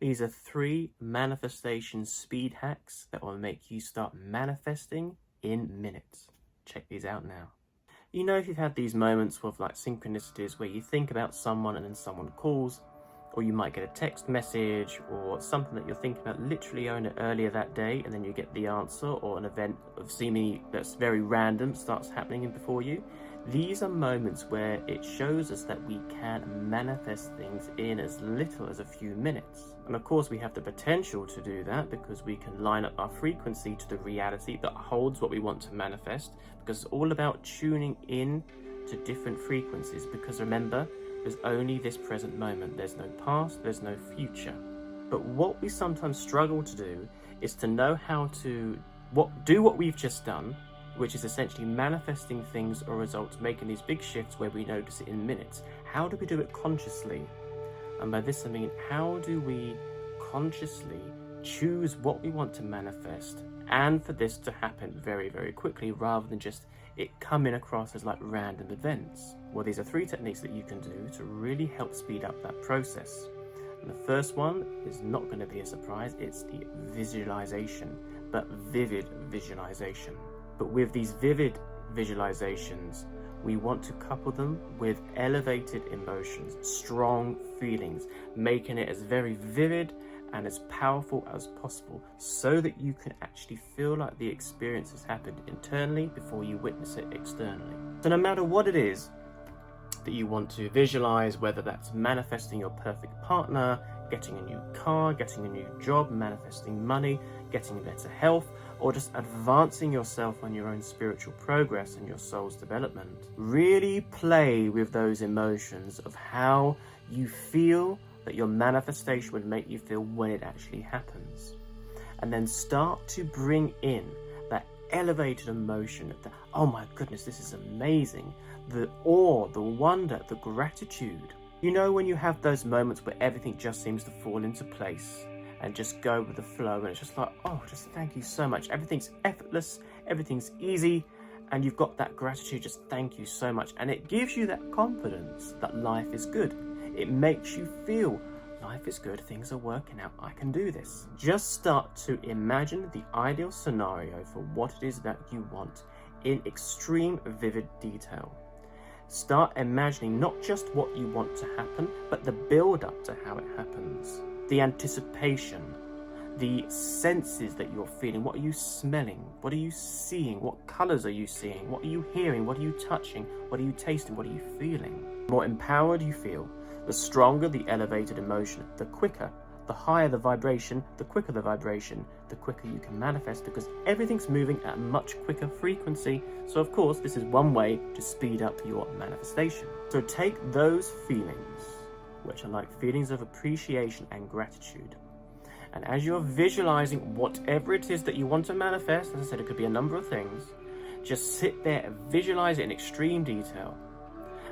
These are 3 manifestation speed hacks that will make you start manifesting in minutes. Check these out now. You know, if you've had these moments with like synchronicities where you think about someone and then someone calls, or you might get a text message or something that you're thinking about literally earlier that day, and then you get the answer, or an event of seemingly that's very random starts happening before you. These are moments where it shows us that we can manifest things in as little as a few minutes. And of course, we have the potential to do that because we can line up our frequency to the reality that holds what we want to manifest, because it's all about tuning in to different frequencies. Because remember, there's only this present moment. There's no past, there's no future. But what we sometimes struggle to do is to know how to do what we've just done, which is essentially manifesting things or results, making these big shifts where we notice it in minutes. How do we do it consciously? And by this I mean, how do we consciously choose what we want to manifest, and for this to happen very, very quickly, rather than just it coming across as like random events? Well, these are 3 techniques that you can do to really help speed up that process. And the first one is not going to be a surprise. It's the visualization, but vivid visualization. But with these vivid visualizations, we want to couple them with elevated emotions, strong feelings, making it as very vivid and as powerful as possible, so that you can actually feel like the experience has happened internally before you witness it externally. So no matter what it is that you want to visualize, whether that's manifesting your perfect partner, getting a new car, getting a new job, manifesting money, getting better health, or just advancing yourself on your own spiritual progress and your soul's development, really play with those emotions of how you feel that your manifestation would make you feel when it actually happens. And then start to bring in that elevated emotion of the, oh my goodness, this is amazing, the awe, the wonder, the gratitude. You know, when you have those moments where everything just seems to fall into place and just go with the flow, and it's just like, oh, just thank you so much. Everything's effortless, everything's easy, and you've got that gratitude, just thank you so much. And it gives you that confidence that life is good. It makes you feel life is good, things are working out, I can do this. Just start to imagine the ideal scenario for what it is that you want in extreme vivid detail. Start imagining not just what you want to happen, but the build up to how it happens. The anticipation, the senses that you're feeling. What are you smelling? What are you seeing? What colors are you seeing? What are you hearing? What are you touching? What are you tasting? What are you feeling? The more empowered you feel, the stronger the elevated emotion, the quicker, the higher the vibration, the quicker the vibration, the quicker you can manifest, because everything's moving at a much quicker frequency. So of course, this is one way to speed up your manifestation. So take those feelings, which are like feelings of appreciation and gratitude, and as you're visualizing whatever it is that you want to manifest, as I said, it could be a number of things, just sit there and visualize it in extreme detail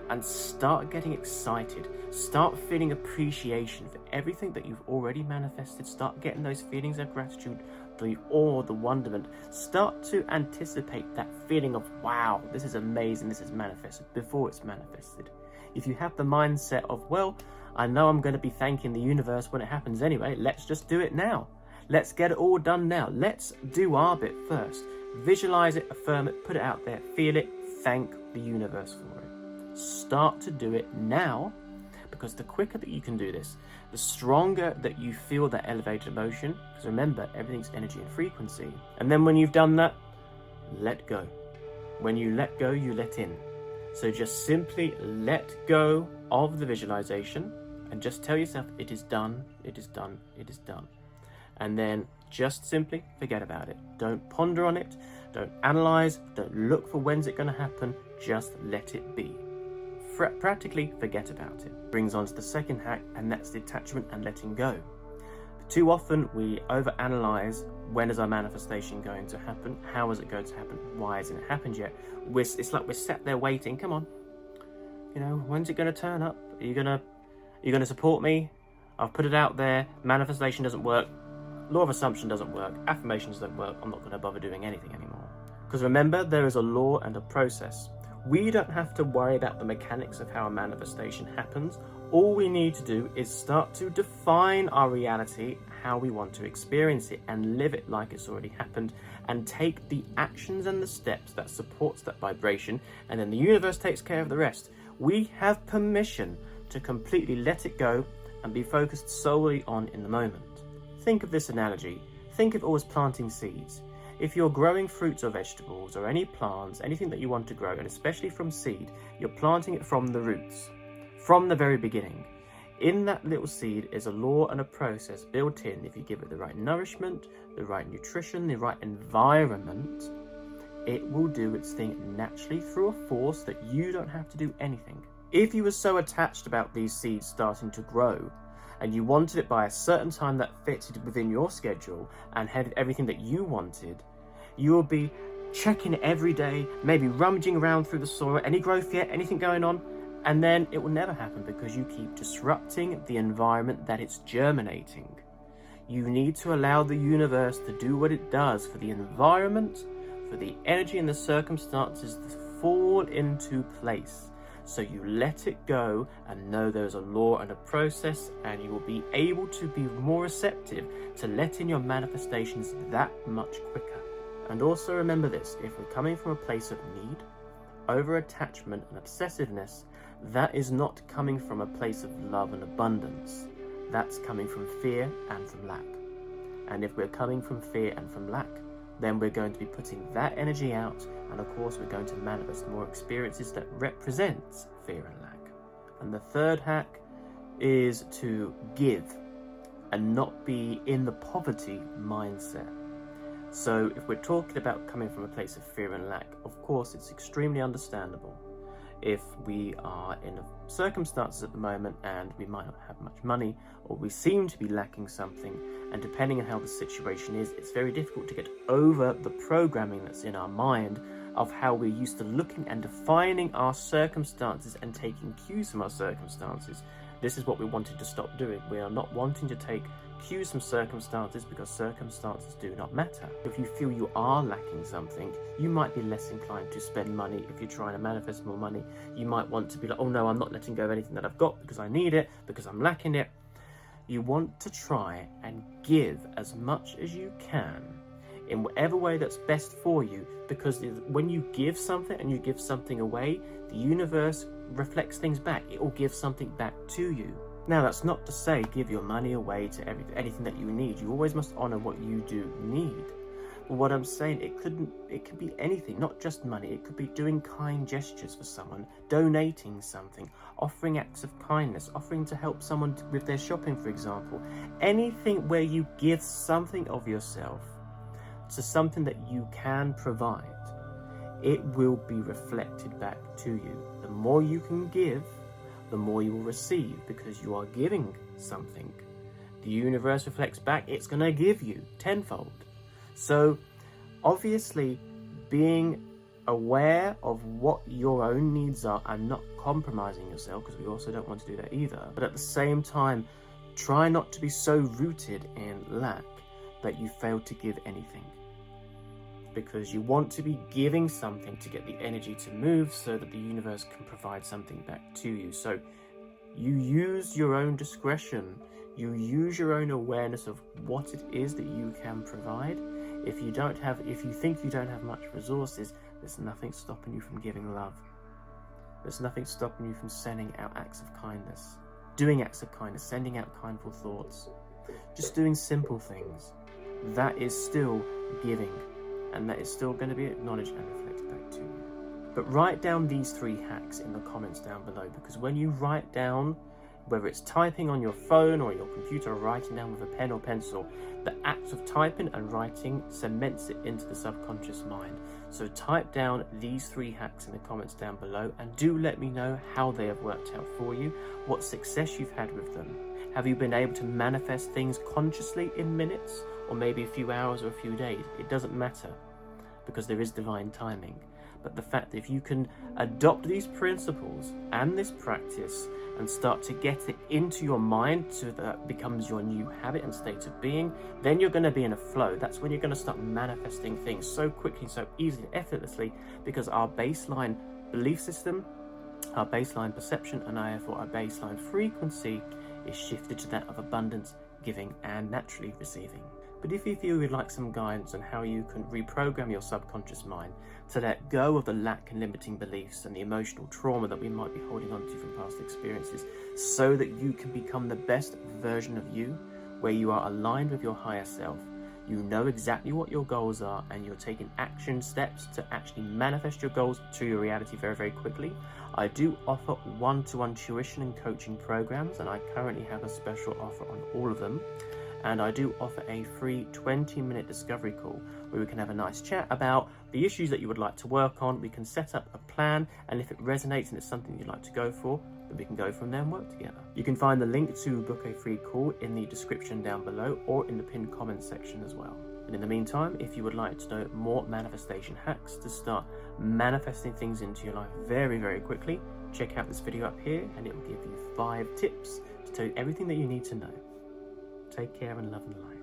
and start getting excited. Start feeling appreciation for everything that you've already manifested. Start getting those feelings of gratitude, the awe, the wonderment. Start to anticipate that feeling of, wow, this is amazing, this is manifested, before it's manifested. If you have the mindset of, well, I know I'm going to be thanking the universe when it happens anyway, let's just do it now. Let's get it all done now. Let's do our bit first. Visualize it, affirm it, put it out there, feel it, thank the universe for it. Start to do it now, because the quicker that you can do this, the stronger that you feel that elevated emotion, because remember, everything's energy and frequency. And then when you've done that, let go. When you let go, you let in. So just simply let go of the visualization and just tell yourself, it is done, it is done, it is done. And then just simply forget about it. Don't ponder on it, don't analyze, don't look for when's it going to happen, just let it be. Practically forget about it. Brings on to the second hack, and that's detachment and letting go. Too often we overanalyze, when is our manifestation going to happen? How is it going to happen? Why hasn't it happened yet? It's like we're sat there waiting. Come on, you know, when's it going to turn up? Are you gonna support me? I've put it out there. Manifestation doesn't work. Law of assumption doesn't work. Affirmations don't work. I'm not going to bother doing anything anymore. Because remember, there is a law and a process. We don't have to worry about the mechanics of how a manifestation happens. All we need to do is start to define our reality, how we want to experience it, and live it like it's already happened, and take the actions and the steps that supports that vibration, and then the universe takes care of the rest. We have permission to completely let it go and be focused solely on in the moment. Think of this analogy. Think of it all as planting seeds. If you're growing fruits or vegetables or any plants, anything that you want to grow, and especially from seed, you're planting it from the roots, from the very beginning. In that little seed is a law and a process built in. If you give it the right nourishment, the right nutrition, the right environment, it will do its thing naturally through a force that you don't have to do anything. If you were so attached about these seeds starting to grow, and you wanted it by a certain time that fitted within your schedule and had everything that you wanted, you will be checking every day, maybe rummaging around through the soil, any growth yet, anything going on, and then it will never happen because you keep disrupting the environment that it's germinating. You need to allow the universe to do what it does for the environment, for the energy and the circumstances to fall into place. So you let it go and know there's a law and a process, and you will be able to be more receptive to letting your manifestations that much quicker. And also remember this, if we're coming from a place of need, over-attachment and obsessiveness, that is not coming from a place of love and abundance. That's coming from fear and from lack. And if we're coming from fear and from lack, then we're going to be putting that energy out, and of course we're going to manifest more experiences that represents fear and lack. And the third hack is to give and not be in the poverty mindset. So if we're talking about coming from a place of fear and lack, of course it's extremely understandable. If we are in circumstances at the moment and we might not have much money, or we seem to be lacking something, and depending on how the situation is, it's very difficult to get over the programming that's in our mind of how we're used to looking and defining our circumstances and taking cues from our circumstances. This is what we wanted to stop doing. We are not wanting to take cues from circumstances because circumstances do not matter. If you feel you are lacking something, you might be less inclined to spend money. If you're trying to manifest more money, you might want to be like, oh no, I'm not letting go of anything that I've got because I need it, because I'm lacking it. You want to try and give as much as you can in whatever way that's best for you, because when you give something and you give something away, the universe reflects things back. It will give something back to you. Now, that's not to say give your money away to anything that you need. You always must honor what you do need. But what I'm saying, it could be anything, not just money. It could be doing kind gestures for someone, donating something, offering acts of kindness, offering to help someone with their shopping, for example. Anything where you give something of yourself to something that you can provide, it will be reflected back to you. The more you can give, the more you will receive, because you are giving something. The universe reflects back, it's going to give you tenfold. So obviously being aware of what your own needs are and not compromising yourself, because we also don't want to do that either, but at the same time try not to be so rooted in lack that you fail to give anything, because you want to be giving something to get the energy to move so that the universe can provide something back to you. So you use your own discretion, you use your own awareness of what it is that you can provide. If you think you don't have much resources, there's nothing stopping you from giving love. There's nothing stopping you from sending out acts of kindness, doing acts of kindness, sending out kindful thoughts, just doing simple things. That is still giving, and that is still going to be acknowledged and reflected back to you. But write down these 3 hacks in the comments down below, because when you write down, whether it's typing on your phone or your computer or writing down with a pen or pencil, the act of typing and writing cements it into the subconscious mind. So type down these 3 hacks in the comments down below, and do let me know how they have worked out for you, what success you've had with them. Have you been able to manifest things consciously in minutes, or maybe a few hours or a few days? It doesn't matter, because there is divine timing. But the fact that if you can adopt these principles and this practice and start to get it into your mind so that it becomes your new habit and state of being, then you're going to be in a flow. That's when you're going to start manifesting things so quickly, so easily, effortlessly, because our baseline belief system, our baseline perception and therefore our baseline frequency is shifted to that of abundance, giving, and naturally receiving. But if you feel you'd like some guidance on how you can reprogram your subconscious mind to let go of the lack and limiting beliefs and the emotional trauma that we might be holding on to from past experiences, so that you can become the best version of you, where you are aligned with your higher self, you know exactly what your goals are, and you're taking action steps to actually manifest your goals to your reality very, very quickly, I do offer one-to-one tuition and coaching programs, and I currently have a special offer on all of them. And I do offer a free 20-minute discovery call where we can have a nice chat about the issues that you would like to work on. We can set up a plan, and if it resonates and it's something you'd like to go for, then we can go from there and work together. You can find the link to book a free call in the description down below or in the pinned comments section as well. And in the meantime, if you would like to know more manifestation hacks to start manifesting things into your life very, very quickly, check out this video up here and it will give you 5 tips to tell you everything that you need to know. Take care and love and light.